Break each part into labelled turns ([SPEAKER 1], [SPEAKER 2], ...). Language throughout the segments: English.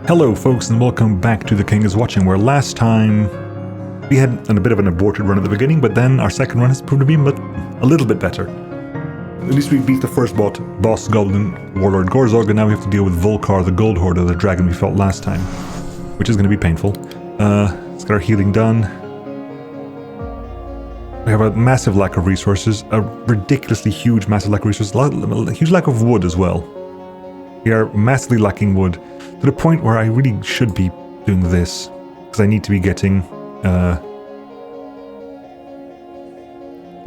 [SPEAKER 1] Hello folks and welcome back to The King is Watching, where last time we had a bit of an aborted run at the beginning, but then our second run has proved to be a little bit better. At least we beat the first boss Goblin Warlord Gorzog, and now we have to deal with Volkar, the Gold Hoarder, the dragon we fought last time, which is going to be painful. Let's get our healing done. We have a massive lack of resources, a ridiculously huge massive lack of resources, a huge lack of wood as well. We are massively lacking wood, to the point where I really should be doing this, because I need to be getting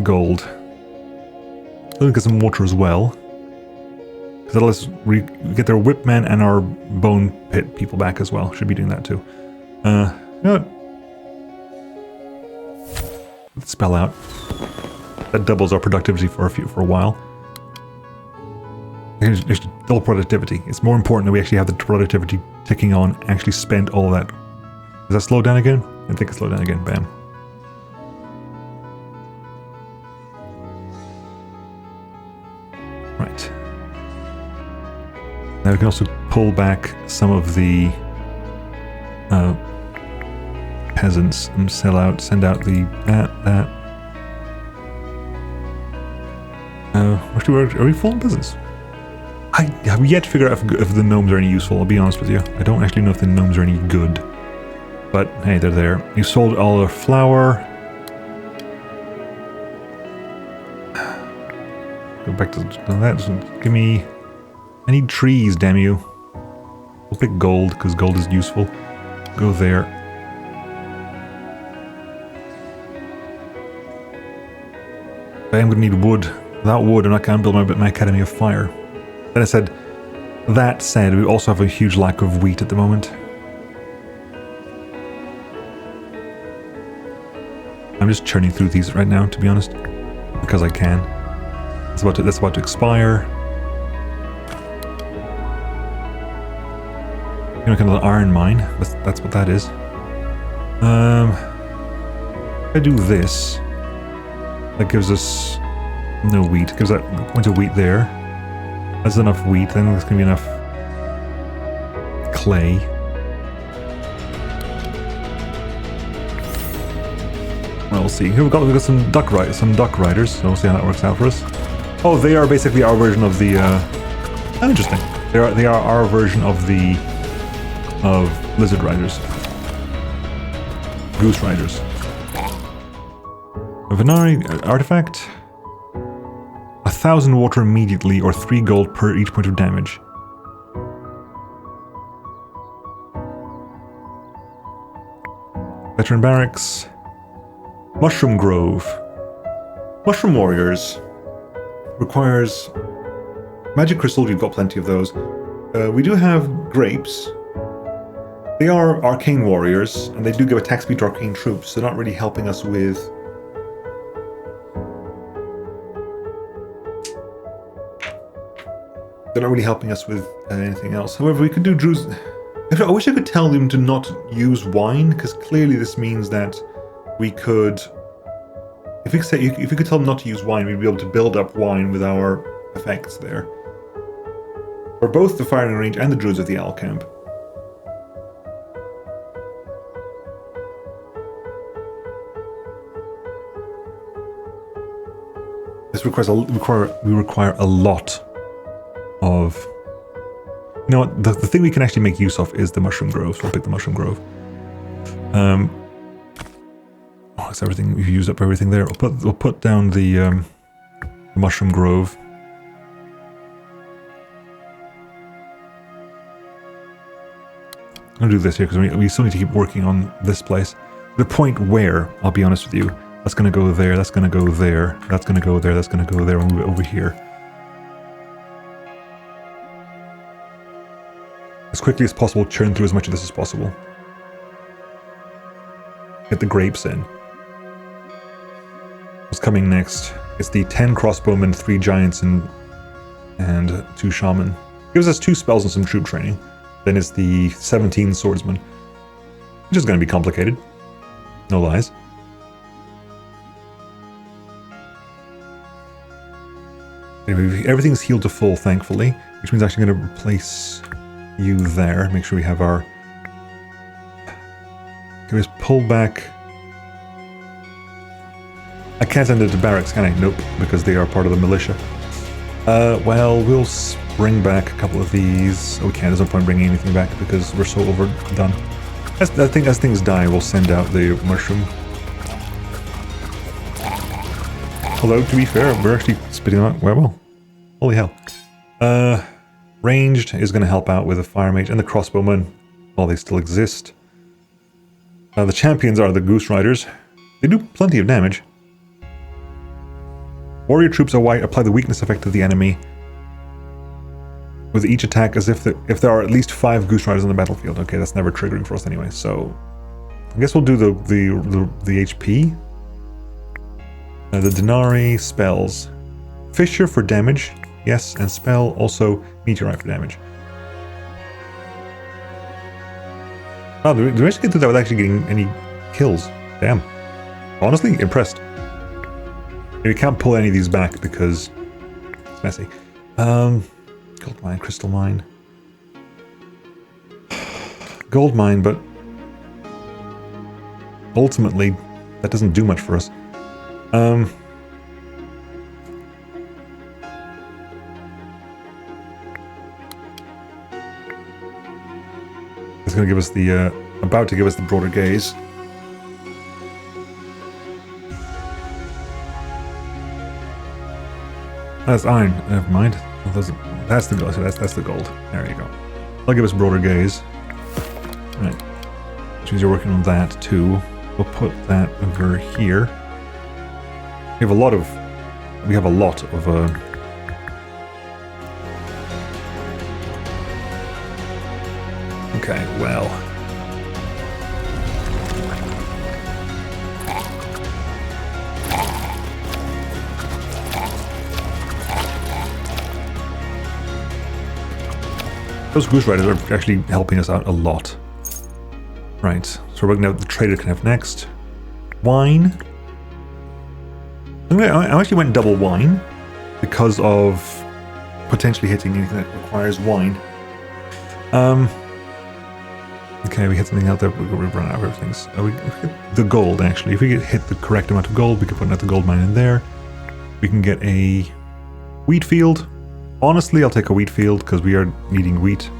[SPEAKER 1] gold. I'm going to get some water as well, because that'll let us get their Whipmen and our Bone Pit people back as well. Should be doing that too. You know what? Let's spell out. That doubles our productivity for a while. There's double productivity. It's more important that we actually have the productivity ticking on, actually spend all that. Does that slow down again? I think it slowed down again. Bam. Right. Now we can also pull back some of the peasants and send out the that. Are we full of peasants? I have yet to figure out if the gnomes are any useful, I'll be honest with you. I don't actually know if the gnomes are any good. But hey, they're there. You sold all our flour. Go back to that. Give me... I need trees, damn you. We'll pick gold, because gold is useful. Go there. I am going to need wood. Without wood, I'm not going to build my Academy of Fire. Then I said, that said, we also have a huge lack of wheat at the moment. I'm just churning through these right now, to be honest, because I can. That's about to expire. You know, kind of an iron mine. That's what that is. If I do this, that gives us no wheat. Gives that point of wheat there. That's enough wheat, then there's going to be enough clay. Well, we'll see. Here we've got some duck riders, so we'll see how that works out for us. Oh, they are basically our version of the interesting. They are our version of lizard riders. Goose riders. A Venari artifact. 1,000 water immediately, or 3 gold per each point of damage. Veteran barracks. Mushroom Grove. Mushroom Warriors. Requires magic crystals, we've got plenty of those. We do have grapes. They are arcane warriors, and they do give attack speed to arcane troops, so not really helping us with... They're not really helping us with anything else. However, we could do Druids. I wish I could tell them to not use wine, because clearly this means that we could... If we could tell them not to use wine, we'd be able to build up wine with our effects there. For both the firing range and the Druids of the Owl Camp. This we require a lot of... You know what, the thing we can actually make use of is the Mushroom Grove, so we'll pick the Mushroom Grove. That's everything, we've used up everything there. We'll put down the Mushroom Grove. I'm going to do this here, because we still need to keep working on this place. The point where, I'll be honest with you, that's going to go there, that's going to go there, that's going to go there, that's going to go there, and move it over here. As quickly as possible, churn through as much of this as possible. Get the grapes in. What's coming next? It's the 10 crossbowmen, 3 giants, and 2 shaman. Gives us 2 spells and some troop training. Then it's the 17 swordsmen, which is going to be complicated. No lies. Anyway, everything's healed to full, thankfully, which means I'm actually going to replace you there. Make sure we have our... Can we just pull back? I can't send it to barracks, can I? Nope, because they are part of the militia. Well, we'll bring back a couple of these. Oh, we can't. There's no point bringing anything back because we're so overdone. I think as things die, we'll send out the mushroom. Although, to be fair, we're actually spitting them out quite well. Holy hell. Ranged is going to help out with the fire mage and the crossbowmen while they still exist. The champions are the goose riders. They do plenty of damage. Warrior troops are white, apply the weakness effect to the enemy with each attack as if there are at least 5 goose riders on the battlefield. Okay, that's never triggering for us anyway, so I guess we'll do the HP. The Denarii spells. Fissure for damage, yes, and spell also Meteorite for damage. Oh, do we actually get to that without actually getting any kills? Damn. Honestly, impressed. We can't pull any of these back because it's messy. Gold mine, crystal mine. Gold mine, but ultimately that doesn't do much for us. It's going to give us the about to give us the broader gaze. That's iron. Never mind. That's the gold. That's the gold. There you go. I'll give us broader gaze. Right. Which means you're working on that too. We'll put that over here. We have a lot of. Okay. Well. Those goose riders are actually helping us out a lot. Right, so we're going to have the trader can have next. Wine. I actually went double wine because of potentially hitting anything that requires wine. Okay, we hit something out there, we've run out of everything. So we hit the gold actually. If we hit the correct amount of gold, we can put another gold mine in there. We can get a wheat field. Honestly, I'll take a wheat field because we are needing wheat.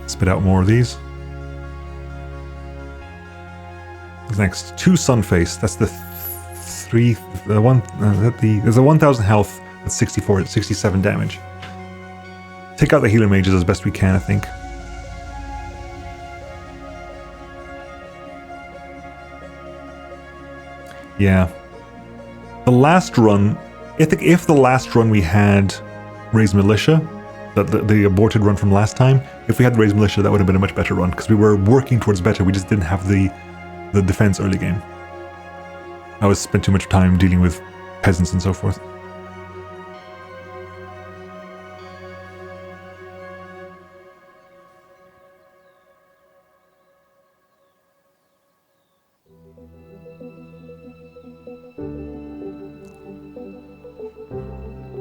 [SPEAKER 1] Spit out more of these. Next, 2 Sunface. That's the there's a 1000 health at 67 damage. Take out the healer mages as best we can, I think. Yeah. The last run, if the last run we had Raised Militia, the aborted run from last time, if we had Raised Militia, that would have been a much better run, because we were working towards better, we just didn't have the defense early game. I spent too much time dealing with peasants and so forth.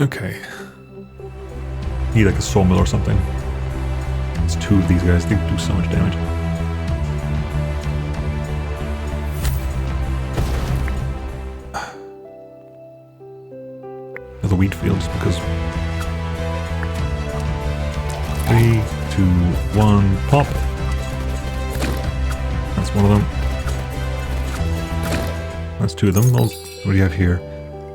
[SPEAKER 1] Okay. Need like a sawmill or something. It's 2 of these guys, they do so much damage. The wheat fields because 3, 2, 1, pop. That's one of them. That's 2 of them. What do you have here?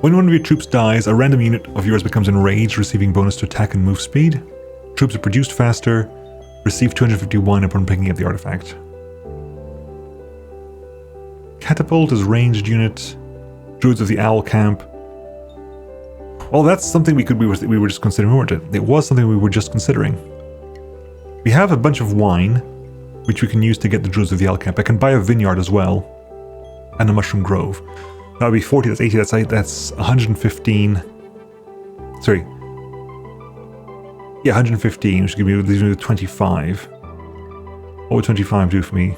[SPEAKER 1] When one of your troops dies, a random unit of yours becomes enraged, receiving bonus to attack and move speed. Troops are produced faster, receive 251 upon picking up the artifact. Catapult is ranged unit. Druids of the Owl Camp. Well, that's something we were just considering, weren't it? It was something we were just considering. We have a bunch of wine, which we can use to get the Druids of the Owl Camp. I can buy a vineyard as well, and a mushroom grove. That would be 40, that's 80, that's 115. Sorry. Yeah, 115, which leaves me with 25. What would 25 do for me?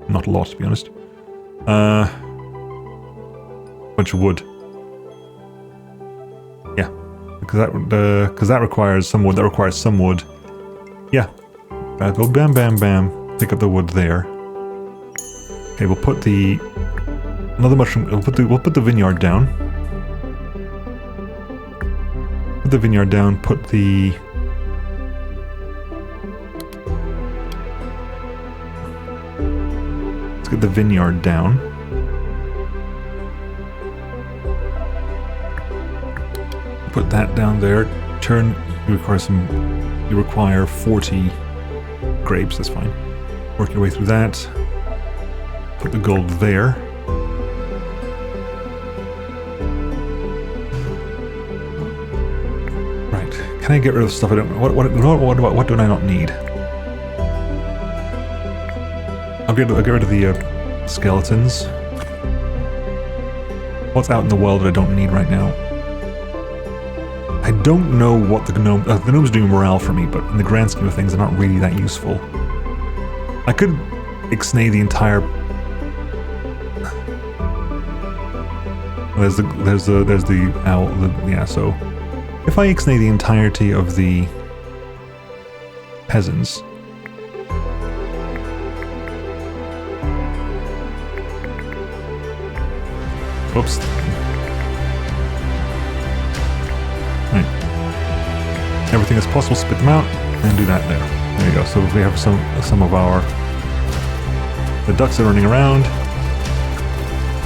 [SPEAKER 1] Not a lot, to be honest. Bunch of wood. Because that requires some wood. That requires some wood. Yeah. Go bam, bam, bam. Pick up the wood there. Okay, we'll put the another mushroom. We'll put the vineyard down. Put the vineyard down. Put the let's get the vineyard down. Put that down there. Turn. You require 40 grapes. That's fine. Work your way through that. Put the gold there. Right. Can I get rid of stuff I don't? What do I not need? I'll get rid of the skeletons. What's out in the world that I don't need right now? I don't know what the gnomes are doing morale for me, but in the grand scheme of things, they're not really that useful. I could ixnay the entire. There's the owl. Yeah, so if I ixnay the entirety of the peasants, whoops. Right. Everything is possible. Spit them out and do that there. There you go. So we have some of our. The ducks are running around.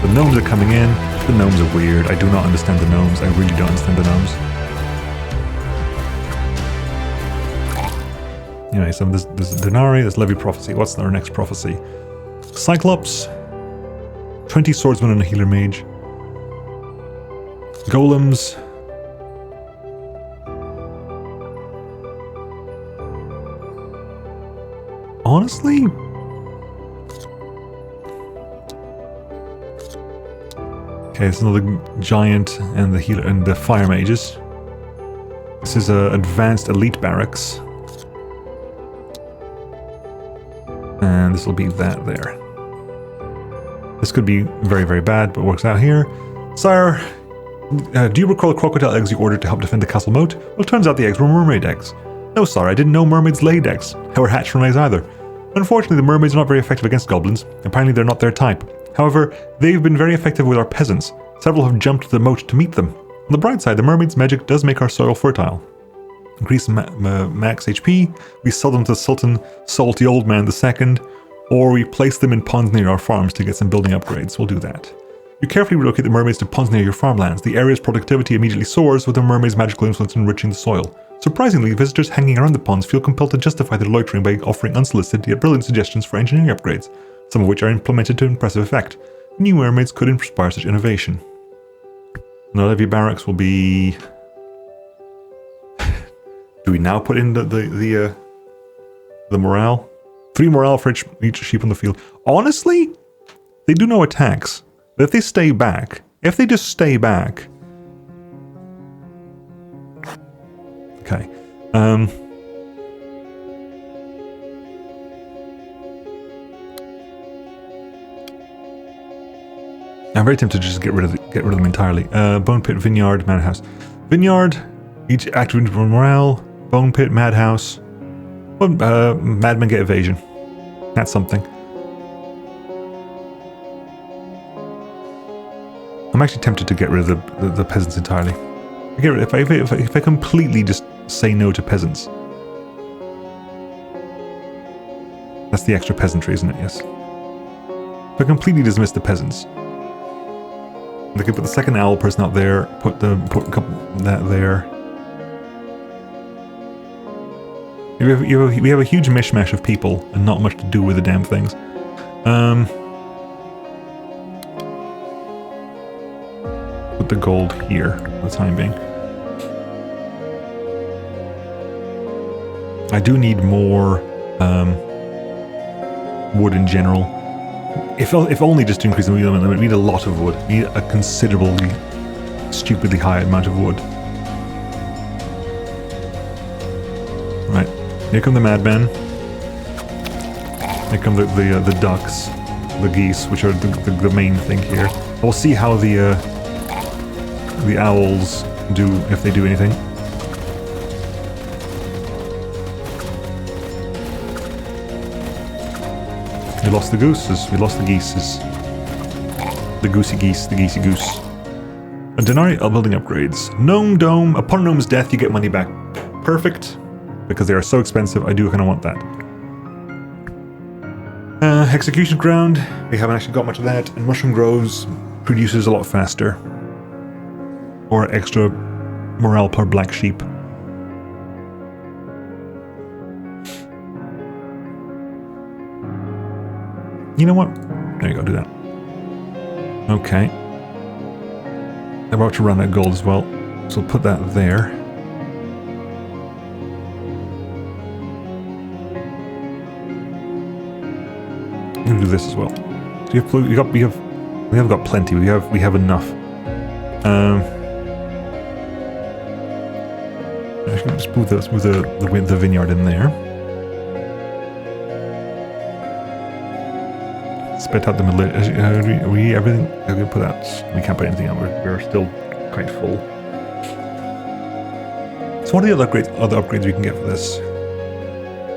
[SPEAKER 1] The gnomes are coming in. The gnomes are weird. I do not understand the gnomes. I really don't understand the gnomes. Anyway, so there's Denari, there's Levy Prophecy. What's our next prophecy? Cyclops. 20 swordsmen and a healer mage. Golems. Honestly, okay, it's another giant and the healer and the fire mages. This is a advanced elite barracks, and this will be that there. This could be very, very bad, but works out here. Sire, do you recall the crocodile eggs you ordered to help defend the castle moat? Well, it turns out the eggs were mermaid eggs. No, sire, I didn't know mermaids laid eggs, or hatched from eggs either. Unfortunately, the mermaids are not very effective against goblins. Apparently, they're not their type. However, they've been very effective with our peasants. Several have jumped to the moat to meet them. On the bright side, the mermaid's magic does make our soil fertile. Increase max HP, we sell them to Sultan Salty Old Man II, or we place them in ponds near our farms to get some building upgrades. We'll do that. You carefully relocate the mermaids to ponds near your farmlands. The area's productivity immediately soars, with the mermaid's magical influence enriching the soil. Surprisingly, visitors hanging around the ponds feel compelled to justify their loitering by offering unsolicited yet brilliant suggestions for engineering upgrades, some of which are implemented to impressive effect. New mermaids could inspire such innovation. Now, Levy Barracks will be... Do we now put in the morale? 3 morale for each sheep on the field. Honestly, they do no attacks. But if they stay back, if they just stay back... Okay. I'm very tempted to just get rid of them entirely. Bone Pit, Vineyard, Madhouse. Vineyard, each active morale. Bone Pit, Madhouse. Well, Madmen get evasion. That's something. I'm actually tempted to get rid of the peasants entirely. If I completely just say no to peasants. That's the extra peasantry, isn't it? Yes. If I completely dismiss the peasants. They could put the second owl person out there, put that there. We have a huge mishmash of people and not much to do with the damn things. Put the gold here for the time being. I do need more wood in general. If only just to increase the wood limit, we need a lot of wood. We need a considerably, stupidly high amount of wood. Right, here come the madmen. Here come the ducks, the geese, which are the main thing here. We'll see how the the owls do, if they do anything. We lost the gooses. We lost the geeses. The goosey geese. The geesey goose. A denarii building upgrades. Gnome dome. Upon gnome's death, you get money back. Perfect. Because they are so expensive, I do kind of want that. Execution ground. We haven't actually got much of that. And mushroom groves produces a lot faster. Or extra morale per black sheep. You know what? There you go, do that. Okay. I'm about to run out of gold as well, so we'll put that there. I'm gonna do this as well. So we have got plenty. We have enough. Actually, let's move the vineyard in there. Spit out the middle. Everything. We're gonna put that. We can't put anything out. We're still quite full. So what are the other upgrades we can get for this?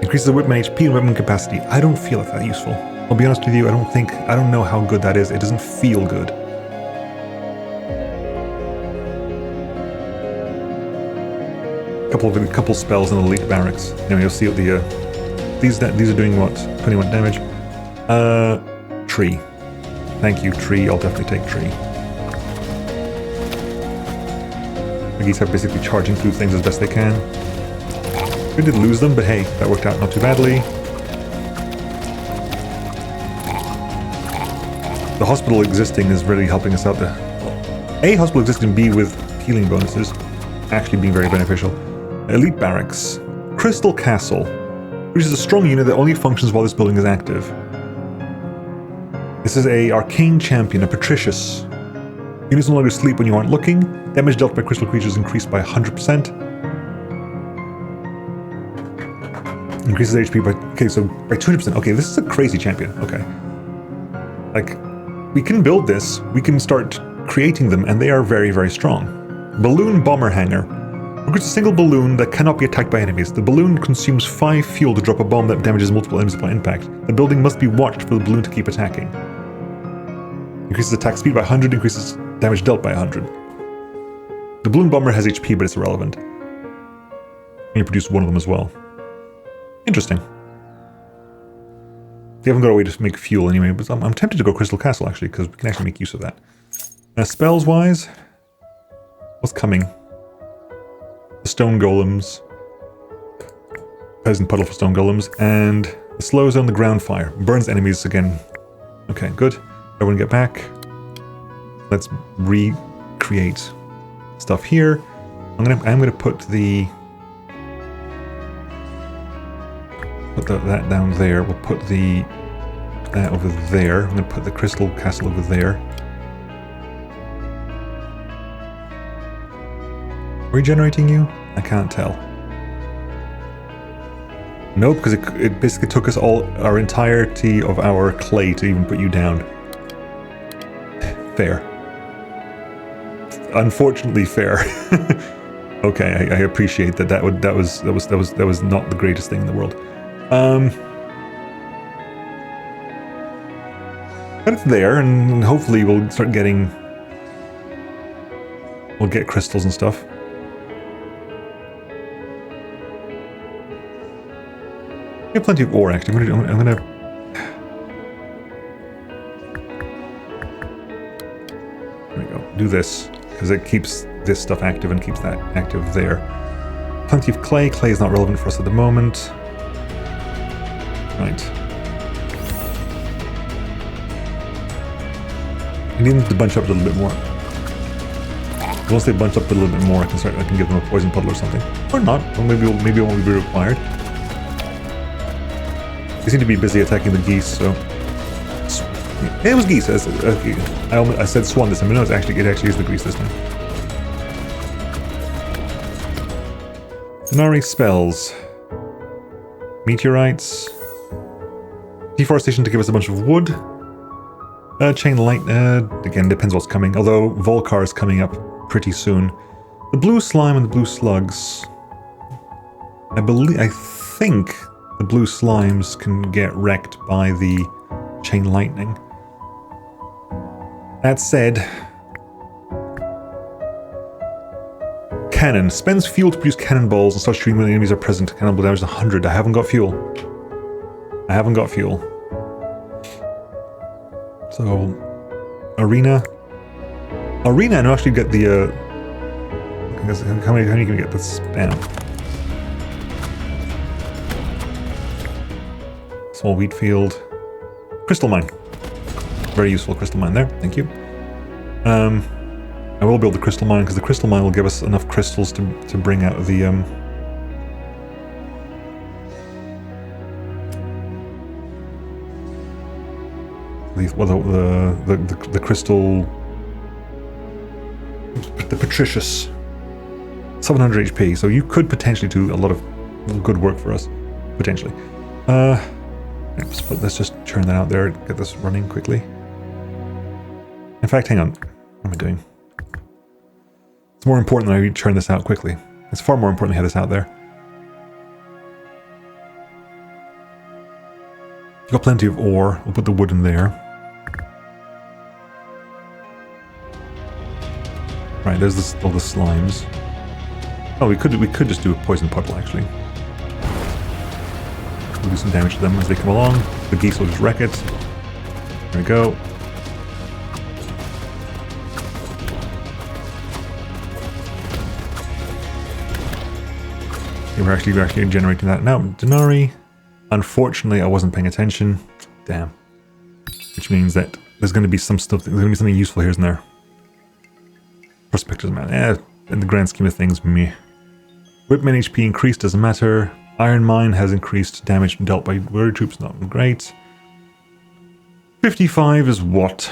[SPEAKER 1] Increases the Whipmen HP and Whipmen capacity. I don't feel it's that useful. I'll be honest with you. I don't know how good that is. It doesn't feel good. A couple spells in the elite barracks. Anyway, you'll see what the these are doing what 21 damage. Tree. Thank you, tree. I'll definitely take tree. The geese are basically charging through things as best they can. We did lose them, but hey, that worked out not too badly. The hospital existing is really helping us out there. A, hospital existing, B, with healing bonuses, actually being very beneficial. Elite barracks. Crystal Castle, which is a strong unit that only functions while this building is active. This is a arcane champion, a patricius. Units no longer sleep when you aren't looking. Damage dealt by crystal creatures increased by 100%. Increases HP by... Okay, so by 200%. Okay, this is a crazy champion. Okay. Like, we can build this. We can start creating them, and they are very, very strong. Balloon Bomber Hanger. Recruits a single balloon that cannot be attacked by enemies. The balloon consumes 5 fuel to drop a bomb that damages multiple enemies upon impact. The building must be watched for the balloon to keep attacking. Increases attack speed by 100, increases damage dealt by 100. The balloon bomber has HP, but it's irrelevant. And you produce one of them as well. Interesting. They haven't got a way to make fuel anyway, but I'm tempted to go Crystal Castle actually, because we can actually make use of that. Spells wise, what's coming? The stone golems, peasant puddle for stone golems, and the slows down the ground fire, burns enemies again. Okay, good. Everyone get back. Let's recreate stuff here. I'm gonna put that down there. We'll put that over there. I'm gonna put the crystal castle over there. Regenerating you? I can't tell. Nope, because it basically took us our entirety of our clay to even put you down. Fair. Unfortunately fair. Okay, I appreciate that. That was not the greatest thing in the world. But it's there, and hopefully we'll start getting... We'll get crystals and stuff. We have plenty of ore, actually. I'm gonna... There we go. Do this, because it keeps this stuff active and keeps that active there. Plenty of clay. Clay is not relevant for us at the moment. Right. I need them to bunch up a little bit more. Once they bunch up a little bit more, I can give them a poison puddle or something. Or not. Or maybe it won't be required. They seem to be busy attacking the geese, so... It was geese. I said swan this time, but no, it actually is the geese this time. Denarii spells. Meteorites. Deforestation to give us a bunch of wood. Chain light, again, depends what's coming. Although Volcar is coming up pretty soon. The blue slime and the blue slugs. I think the blue slimes can get wrecked by the chain lightning. That said, cannon. Spends fuel to produce cannonballs and starts shooting when the enemies are present. Cannonball damage 100. I haven't got fuel. I haven't got fuel. So, arena. Arena, and actually get the, how many can you get the spam? Small wheat field. Crystal mine. Very useful crystal mine there. Thank you. I will build the crystal mine because the crystal mine will give us enough crystals to bring out the the crystal, the Patricius, 700 HP. So you could potentially do a lot of good work for us, potentially. Let's just churn that out there. Get this running quickly. In fact, hang on. What am I doing? It's more important that I churn this out quickly. It's far more important to have this out there. You've got plenty of ore. We'll put the wood in there. Right, there's all the slimes. Oh, we could just do a poison puddle actually. We'll do some damage to them as they come along. The geese will just wreck it. There we go. We're actually generating that now. Denari. Unfortunately, I wasn't paying attention. Damn. Which means that there's going to be some stuff. There's going to be something useful here, isn't there? Prospectors, man. In the grand scheme of things, meh. Whipmen HP increased, doesn't matter. Iron Mine has increased damage dealt by warrior troops, not great. 55 is what?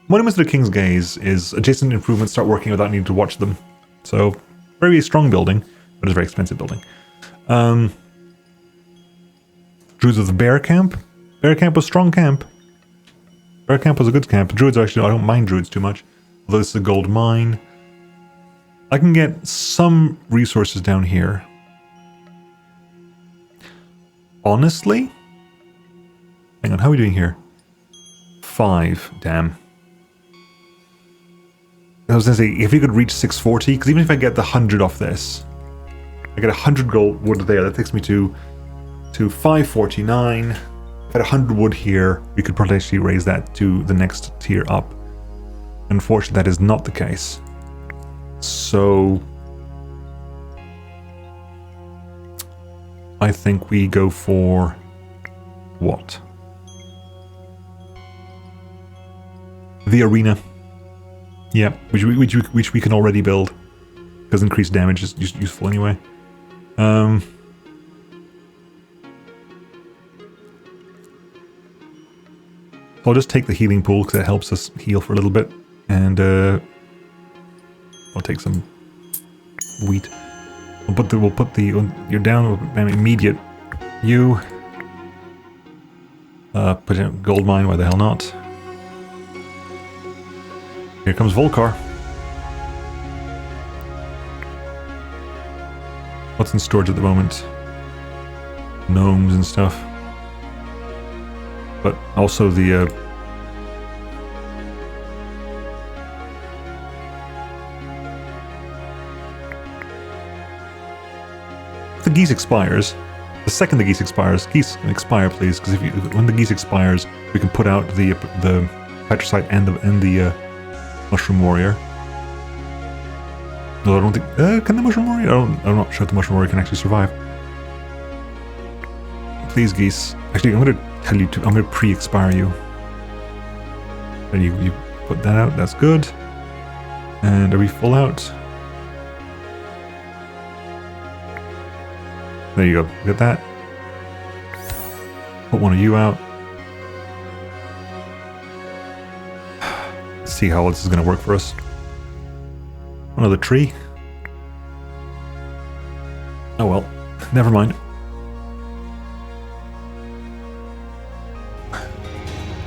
[SPEAKER 1] Monuments to the King's Gaze is adjacent improvements start working without needing to watch them. So, very strong building, but it's a very expensive building. Druids of the Bear Camp. Bear Camp was a strong camp. Bear Camp was a good camp. Druids are actually, I don't mind Druids too much. Although this is a gold mine. I can get some resources down here. Honestly? Hang on, how are we doing here? 5, damn. I was going to say, if we could reach 640, because even if I get the 100 off this, I get 100 gold wood there, that takes me to 549. If I had 100 wood here, we could potentially raise that to the next tier up. Unfortunately, that is not the case. So I think we go for what? The arena. Yeah, which we can already build, because increased damage is useful anyway. I'll just take the healing pool because it helps us heal for a little bit, and I'll take some wheat. We'll put the you're down immediate. You put in a gold mine. Why the hell not? Here comes Volcar. What's in storage at the moment? Gnomes and stuff. But also the if the geese expires, the second the geese expires, geese can expire please, because when the geese expires, we can put out the patricide and the mushroom warrior. No, I don't think can the mushroom warrior? I'm not sure if the mushroom warrior can actually survive. Please, geese. Actually, I'm going to tell you to. I'm going to pre-expire you. And you put that out. That's good. And are we full out? There you go. Get that. Put one of you out. Let's see how this is going to work for us. Another tree. Oh well. Never mind.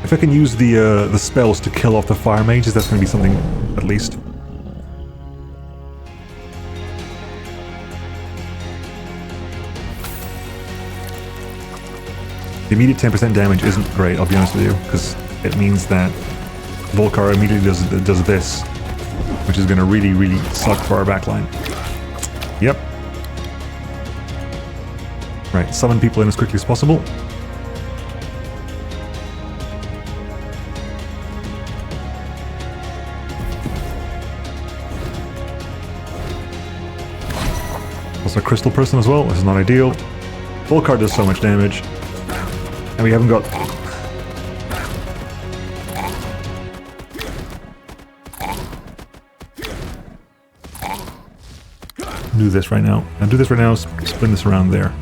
[SPEAKER 1] If I can use the spells to kill off the fire mages, that's going to be something, at least. The immediate 10% damage isn't great, I'll be honest with you, because it means that Volcar immediately does this, which is going to really, really suck for our backline. Yep. Right, summon people in as quickly as possible. Also a crystal person as well, this is not ideal. Volcar does so much damage. And we haven't got... Do this right now. And do this right now, spin this around there.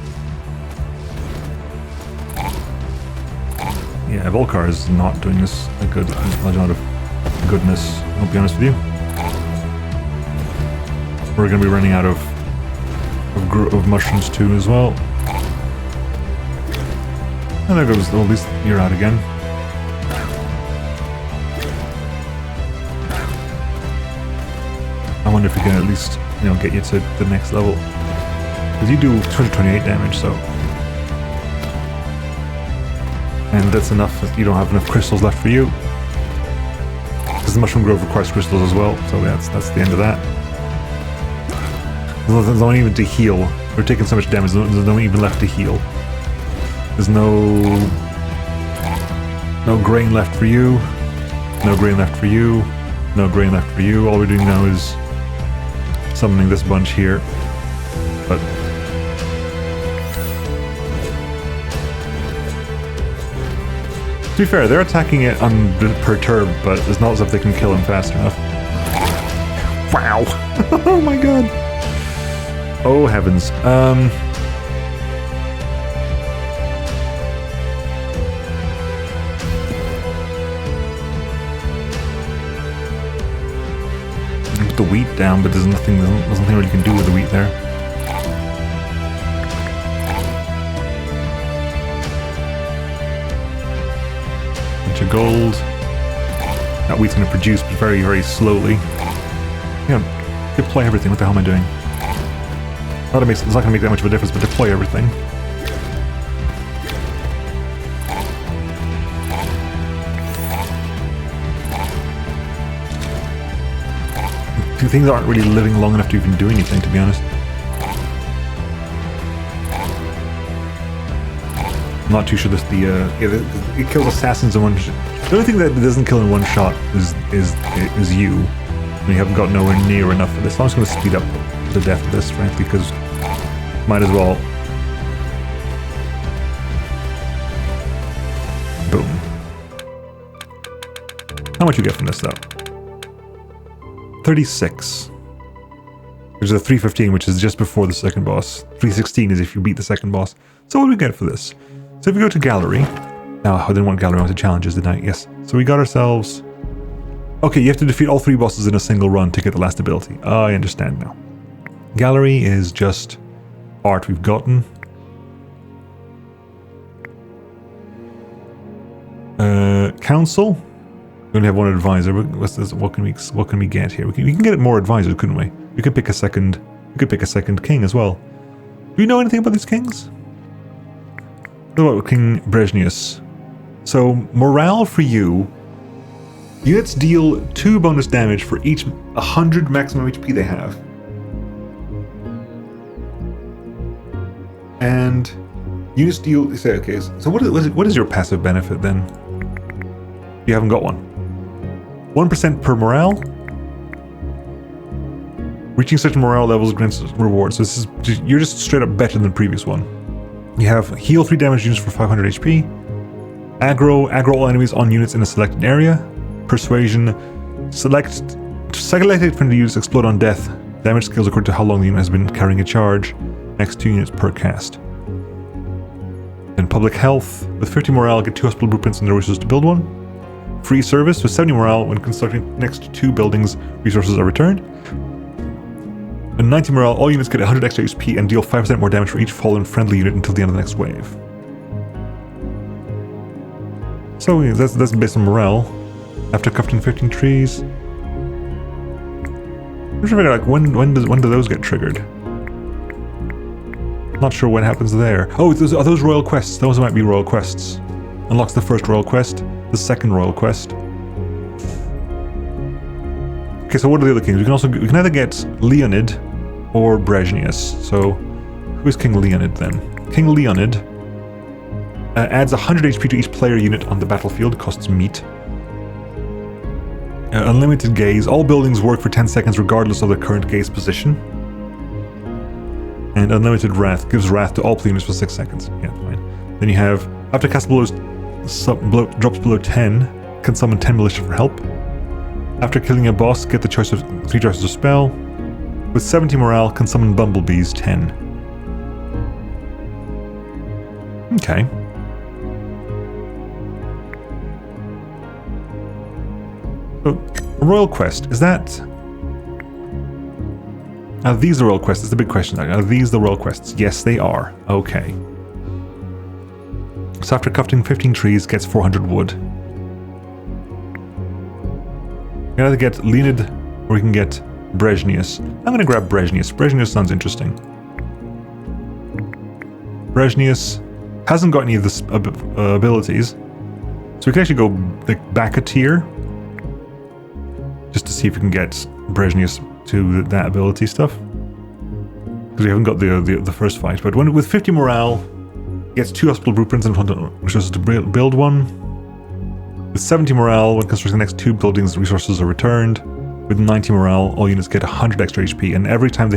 [SPEAKER 1] Yeah, Volcar is not doing this a good amount of goodness, I'll be honest with you. We're going to be running out of mushrooms too as well. And there goes, well, at least you're out again. I wonder if we can at least, you know, get you to the next level. Because you do 228 damage, so... And that's enough if you don't have enough crystals left for you. Because the Mushroom Grove requires crystals as well, so that's the end of that. There's no even to heal. We're taking so much damage, there's no even left to heal. There's no grain left for you. No grain left for you. No grain left for you. All we're doing now is summoning this bunch here. But to be fair, they're attacking it unperturbed, but it's not as if they can kill him fast enough. Wow! Oh my god! Oh heavens. Put the wheat down, but there's nothing really you can do with the wheat there. Bunch of gold. That wheat's going to produce very, very slowly. Yeah, deploy everything. What the hell am I doing? It's not going to make that much of a difference, but deploy everything. Two things aren't really living long enough to even do anything, to be honest. I'm not too sure this it kills assassins in one shot. The only thing that it doesn't kill in one shot is you. And you haven't got nowhere near enough for this. So I'm just going to speed up the death of this, frankly, because might as well. Boom. How much you get from this, though? 36. Which is a 315, which is just before the second boss. 316 is if you beat the second boss. So what do we get for this? So if we go to gallery... No, I didn't want gallery, I wanted challenges, didn't I? Yes. So we got ourselves... Okay, you have to defeat all 3 bosses in a single run to get the last ability. I understand now. Gallery is just art we've gotten. Council? We only have 1 advisor. What's this? What can we get here? We can get more advisors, couldn't we? We could pick a second. We could pick a second king as well. Do we know anything about these kings? What about King Brezhnius? So morale for you. Units deal 2 bonus damage for each 100 maximum HP they have. And units deal... Say, okay, so what is your passive benefit then? You haven't got one. 1% per morale. Reaching certain morale levels grants rewards. So this is you're just straight up better than the previous one. You have heal 3 damage units for 500 HP. Aggro all enemies on units in a selected area. Persuasion. Selected friendly units explode on death. Damage scales according to how long the unit has been carrying a charge. Next 2 units per cast. Then public health. With 50 morale, get 2 hospital blueprints and the resources to build one. Free service. With 70 morale, when constructing next 2 buildings, resources are returned. And 90 morale, all units get 100 extra HP and deal 5% more damage for each fallen friendly unit until the end of the next wave. So yeah, that's based on morale. After crafting 15 trees. I'm trying to figure out like when do those get triggered? Not sure what happens there. Oh, are those royal quests? Those might be royal quests. Unlocks the first royal quest, the second royal quest. Okay, so what are the other kings? We can either get Leonid or Brezhnius. So, who is King Leonid then? King Leonid adds 100 HP to each player unit on the battlefield, costs meat. Unlimited gaze. All buildings work for 10 seconds regardless of their current gaze position. And unlimited wrath. Gives wrath to all player units for 6 seconds. Yeah, fine. Then you have, after cast drops below 10, can summon 10 militia for help. After killing a boss, get the choice of 3 choices of spell. With 70 morale, can summon bumblebees 10. Okay. So, a royal quest, is that... Are these the royal quests? That's the big question. Are these the royal quests? Yes, they are. Okay. So after cutting 15 trees, gets 400 wood. We can either get Leonid, or we can get Brezhnius. I'm going to grab Brezhnius. Brezhnius sounds interesting. Brezhnius hasn't got any of the abilities. So we can actually go back a tier. Just to see if we can get Brezhnius to that ability stuff. Because we haven't got the first fight. But with 50 morale, gets 2 hospital blueprints and resources to build one. With 70 morale, when constructing the next 2 buildings, resources are returned. With 90 morale, all units get 100 extra HP, and every time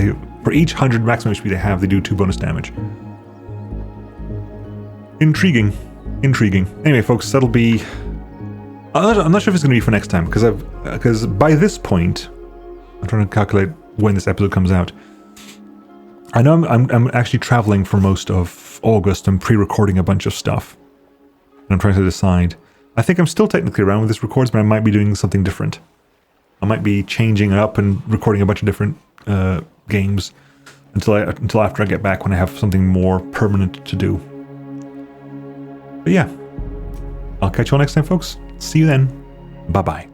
[SPEAKER 1] for each 100 maximum HP they have, they do 2 bonus damage. Intriguing. Intriguing. Anyway, folks, that'll be... I'm not sure if it's going to be for next time, because by this point, I'm trying to calculate when this episode comes out. I know I'm actually traveling for most of August. I'm pre-recording a bunch of stuff. And I'm trying to decide. I think I'm still technically around with this records, but I might be doing something different. I might be changing it up and recording a bunch of different games until after I get back when I have something more permanent to do. But yeah, I'll catch you all next time, folks. See you then. Bye-bye.